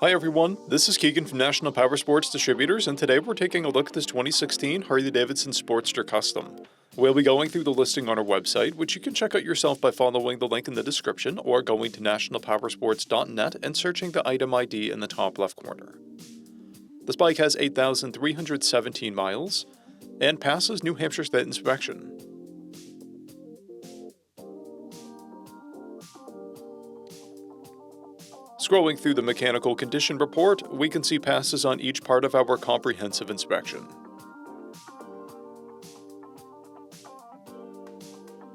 Hi everyone, this is Keegan from National Powersports Distributors, and today we're taking a look at this 2016 Harley-Davidson Sportster Custom. We'll be going through the listing on our website, which you can check out yourself by following the link in the description or going to nationalpowersports.net and searching the item ID in the top left corner. This bike has 8,317 miles and passes New Hampshire State inspection. Scrolling through the mechanical condition report, we can see passes on each part of our comprehensive inspection.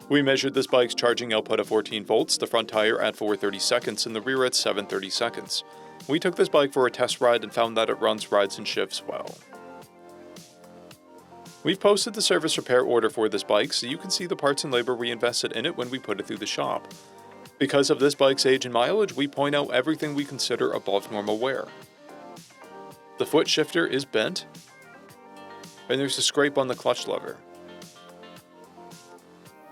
We measured this bike's charging output at 14 volts, the front tire at 430 seconds, and the rear at 730 seconds. We took this bike for a test ride and found that it runs, rides, and shifts well. We've posted the service repair order for this bike so you can see the parts and labor we invested in it when we put it through the shop. Because of this bike's age and mileage, we point out everything we consider above normal wear. The foot shifter is bent, and there's a scrape on the clutch lever.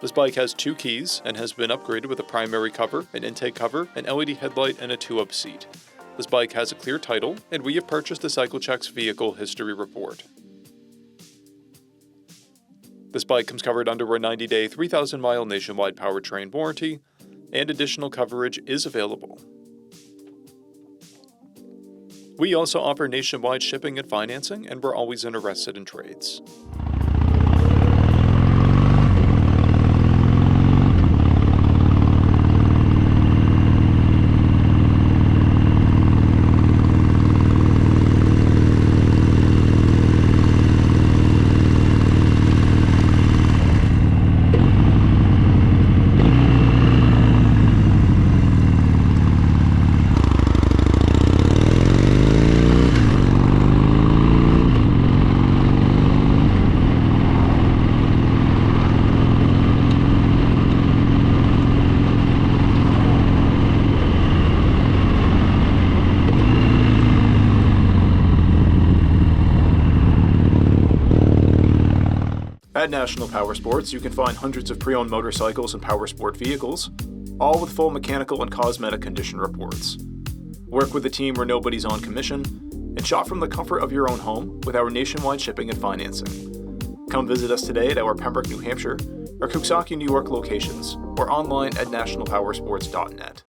This bike has 2 keys and has been upgraded with a primary cover, an intake cover, an LED headlight, and a 2-up seat. This bike has a clear title, and we have purchased the CycleCheck's vehicle history report. This bike comes covered under a 90-day, 3,000-mile nationwide powertrain warranty, and additional coverage is available. We also offer nationwide shipping and financing, and we're always interested in trades. At National Powersports, you can find hundreds of pre-owned motorcycles and powersport vehicles, all with full mechanical and cosmetic condition reports. Work with a team where nobody's on commission, and shop from the comfort of your own home with our nationwide shipping and financing. Come visit us today at our Pembroke, New Hampshire, or Coxsackie, New York locations, or online at nationalpowersports.net.